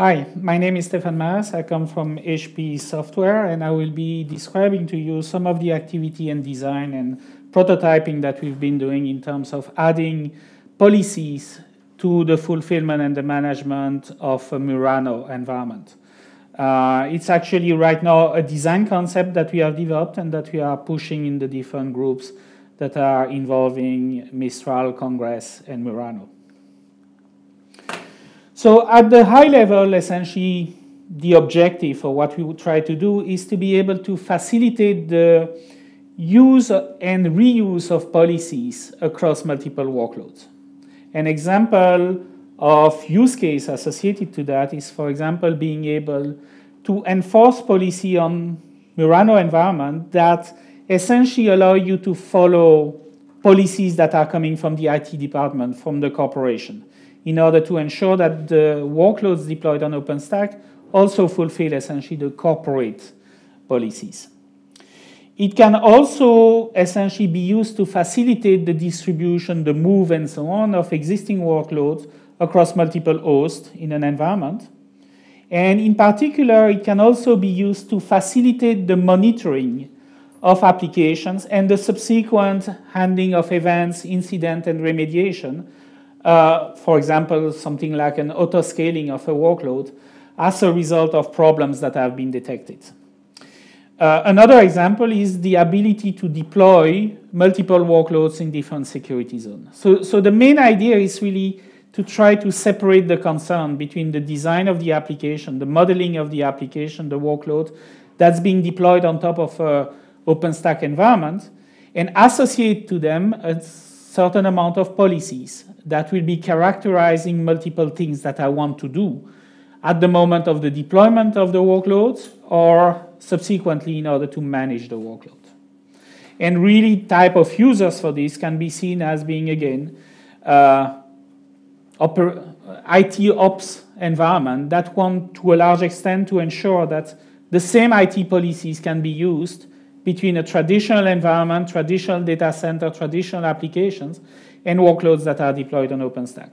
Hi, my name is Stephane Maes. I come from HP Software, and I will be describing to you some of the activity and design and prototyping that we've been doing in terms of adding policies to the fulfillment and the management of a Murano environment. It's actually right now a design concept that we have developed and that we are pushing in the different groups that are involving Mistral, Congress, and Murano. So at the high level, essentially, the objective or what we would try to do is to be able to facilitate the use and reuse of policies across multiple workloads. An example of use case associated to that is, for example, being able to enforce policy on Murano environment that essentially allow you to follow policies that are coming from the IT department, from the corporation, in order to ensure that the workloads deployed on OpenStack also fulfill essentially the corporate policies. It can also essentially be used to facilitate the distribution, the move, and so on of existing workloads across multiple hosts in an environment. And in particular, it can also be used to facilitate the monitoring of applications and the subsequent handling of events, incident, and remediation. For example, something like an auto-scaling of a workload as a result of problems that have been detected. Another example is the ability to deploy multiple workloads in different security zones. So the main idea is really to try to separate the concern between the design of the application, the modeling of the application, the workload that's being deployed on top of an OpenStack environment, and associate to them a certain amount of policies that will be characterizing multiple things that I want to do at the moment of the deployment of the workloads or subsequently in order to manage the workload. And really type of users for this can be seen as being, again, IT ops environment that want to a large extent to ensure that the same IT policies can be used between a traditional environment, traditional data center, traditional applications, and workloads that are deployed on OpenStack.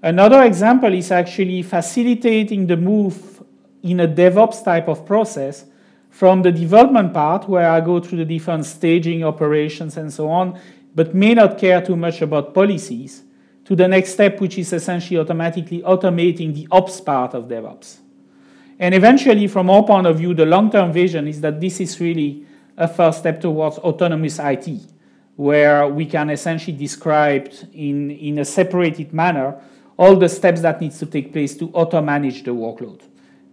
Another example is actually facilitating the move in a DevOps type of process from the development part, where I go through the different staging operations and so on, but may not care too much about policies, to the next step, which is essentially automatically automating the ops part of DevOps. And eventually, from our point of view, the long-term vision is that this is really a first step towards autonomous IT, where we can essentially describe in a separated manner all the steps that needs to take place to auto-manage the workload.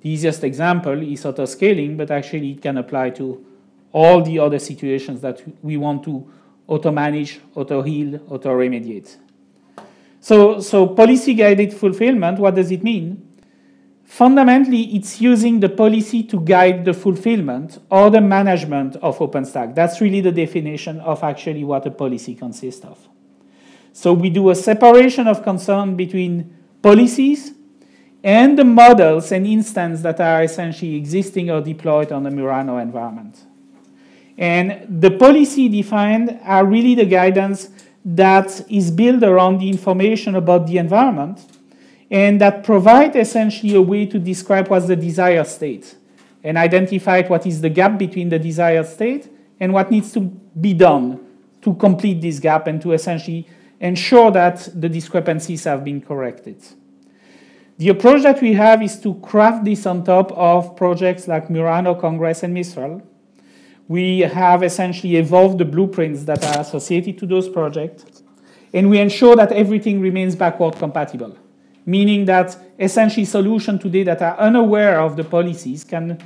The easiest example is auto-scaling, but actually it can apply to all the other situations that we want to auto-manage, auto-heal, auto-remediate. So policy-guided fulfillment, what does it mean? Fundamentally, it's using the policy to guide the fulfillment or the management of OpenStack. That's really the definition of actually what a policy consists of. So we do a separation of concern between policies and the models and instances that are essentially existing or deployed on the Murano environment. And the policy defined are really the guidance that is built around the information about the environment and that provide essentially a way to describe what's the desired state and identify what is the gap between the desired state and what needs to be done to complete this gap and to essentially ensure that the discrepancies have been corrected. The approach that we have is to craft this on top of projects like Murano, Congress, and Mistral. We have essentially evolved the blueprints that are associated to those projects, and we ensure that everything remains backward compatible, meaning that essentially solutions today that are unaware of the policies can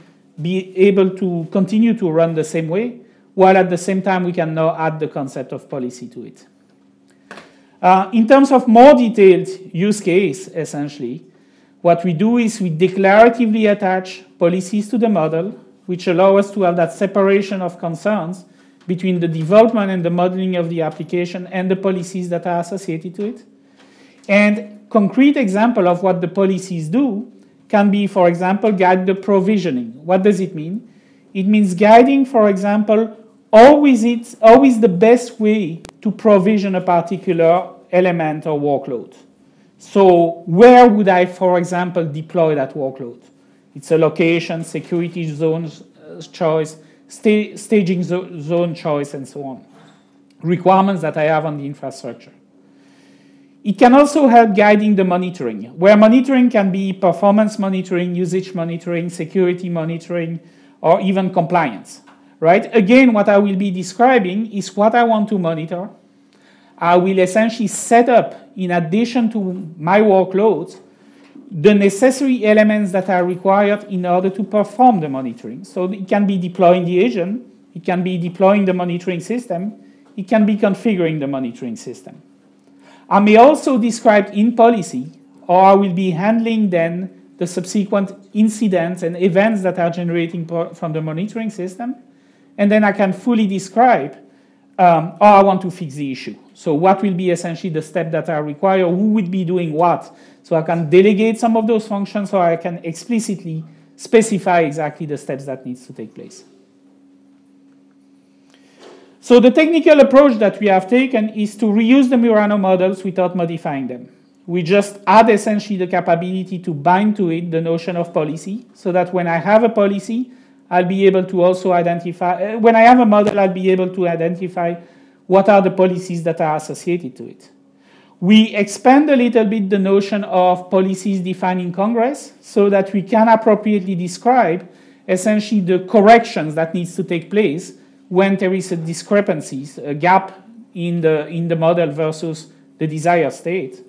be able to continue to run the same way, while at the same time we can now add the concept of policy to it. In terms of more detailed use case, essentially, what we do is we declaratively attach policies to the model, which allow us to have that separation of concerns between the development and the modeling of the application and the policies that are associated to it. And concrete example of what the policies do can be, for example, guide the provisioning. What does it mean? It means guiding, for example, always the best way to provision a particular element or workload. So where would I, for example, deploy that workload? It's a location, security zone choice, staging zone choice, and so on. Requirements that I have on the infrastructure. It can also help guiding the monitoring, where monitoring can be performance monitoring, usage monitoring, security monitoring, or even compliance, right? Again, what I will be describing is what I want to monitor. I will essentially set up, in addition to my workloads, the necessary elements that are required in order to perform the monitoring. So it can be deploying the agent, it can be deploying the monitoring system, it can be configuring the monitoring system. I may also describe in policy, or I will be handling then the subsequent incidents and events that are generating from the monitoring system, and then I can fully describe how I want to fix the issue. So what will be essentially the steps that are required, who would be doing what, so I can delegate some of those functions, or I can explicitly specify exactly the steps that needs to take place. So the technical approach that we have taken is to reuse the Murano models without modifying them. We just add essentially the capability to bind to it the notion of policy, so that when I have a policy, I'll be able to also identify, when I have a model, I'll be able to identify what are the policies that are associated to it. We expand a little bit the notion of policies defined in Congress, so that we can appropriately describe essentially the corrections that needs to take place when there is a discrepancy, a gap in the model versus the desired state.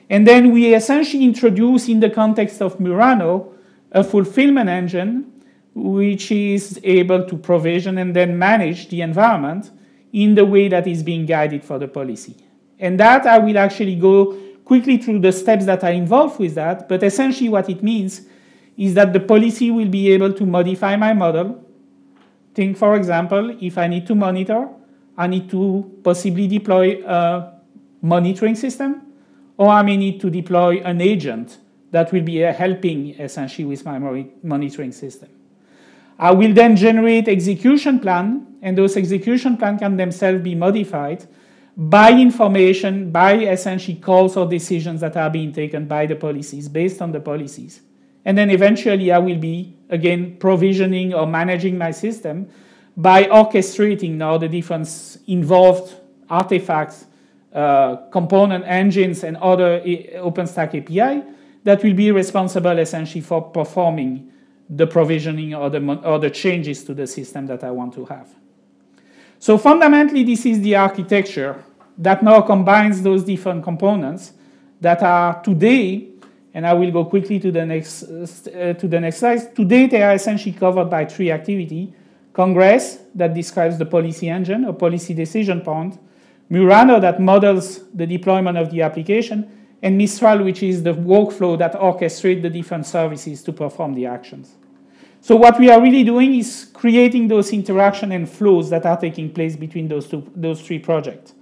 And then we essentially introduce, in the context of Murano, a fulfillment engine which is able to provision and then manage the environment in the way that is being guided for the policy. And that I will actually go quickly through the steps that are involved with that, but essentially what it means is that the policy will be able to modify my model. Think, for example, if I need to monitor, I need to possibly deploy a monitoring system, or I may need to deploy an agent that will be helping essentially with my monitoring system. I will then generate execution plan, and those execution plans can themselves be modified by information, by essentially calls or decisions that are being taken by the policies, based on the policies. And then eventually I will be, again, provisioning or managing my system by orchestrating now the different involved artifacts, component engines, and other OpenStack API that will be responsible essentially for performing the provisioning or the changes to the system that I want to have. So fundamentally, this is the architecture that now combines those different components that are today, and I will go quickly to the next slide. Today, they are essentially covered by three activities: Congress, that describes the policy engine or policy decision point; Murano, that models the deployment of the application; and Mistral, which is the workflow that orchestrates the different services to perform the actions. So what we are really doing is creating those interactions and flows that are taking place between those three projects.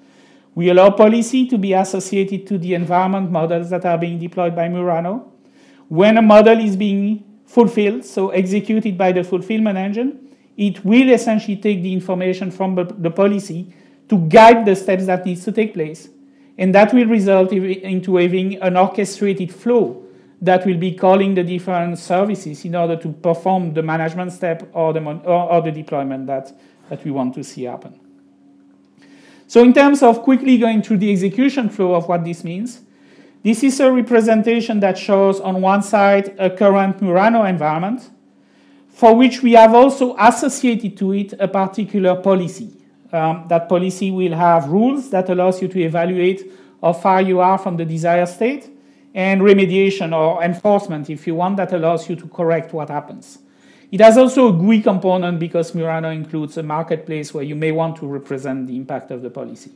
We allow policy to be associated to the environment models that are being deployed by Murano. When a model is being fulfilled, so executed by the fulfillment engine, it will essentially take the information from the policy to guide the steps that needs to take place. And that will result into having an orchestrated flow that will be calling the different services in order to perform the management step or the deployment that we want to see happen. So in terms of quickly going through the execution flow of what this means, this is a representation that shows on one side a current Murano environment, for which we have also associated to it a particular policy. That policy will have rules that allows you to evaluate how far you are from the desired state, and remediation or enforcement, if you want, that allows you to correct what happens. It has also a GUI component because Murano includes a marketplace where you may want to represent the impact of the policy.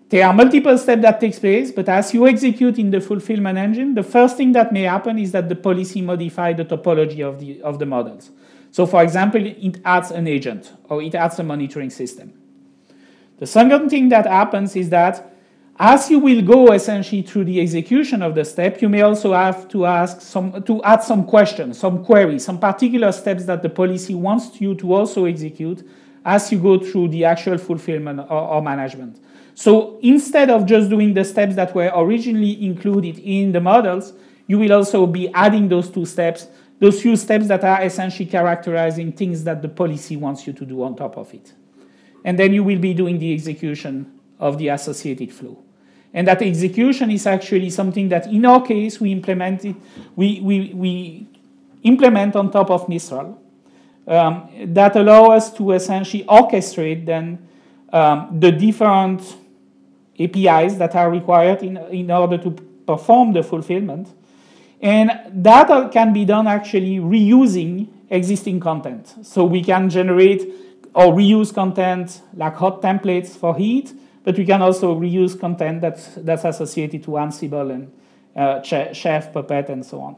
There are multiple steps that take place, but as you execute in the fulfillment engine, the first thing that may happen is that the policy modifies the topology of the models. So for example, it adds an agent or it adds a monitoring system. The second thing that happens is that as you will go essentially through the execution of the step, you may also have to add some questions, some queries, some particular steps that the policy wants you to also execute as you go through the actual fulfillment or management. So instead of just doing the steps that were originally included in the models, you will also be adding those few steps that are essentially characterizing things that the policy wants you to do on top of it. And then you will be doing the execution of the associated flow. And that execution is actually something that, in our case, we implement on top of Mistral. That allow us to essentially orchestrate then the different APIs that are required in order to perform the fulfillment. And that can be done actually reusing existing content. So we can generate or reuse content like hot templates for heat, but we can also reuse content that's associated to Ansible and Chef, Puppet, and so on.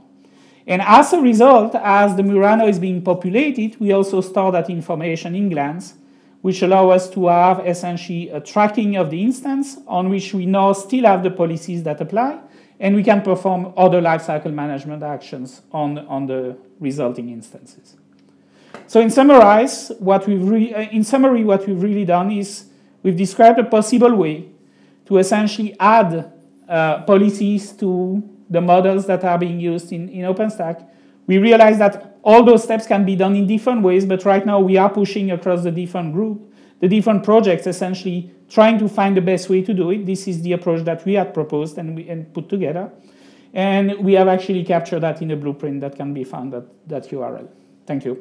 And as a result, as the Murano is being populated, we also store that information in Glance, which allow us to have essentially a tracking of the instance on which we now still have the policies that apply, and we can perform other lifecycle management actions on the resulting instances. So in summary, what we've really done is we've described a possible way to essentially add policies to the models that are being used in OpenStack. We realize that all those steps can be done in different ways, but right now we are pushing across the different projects, essentially trying to find the best way to do it. This is the approach that we had proposed and put together. And we have actually captured that in a blueprint that can be found at that URL. Thank you.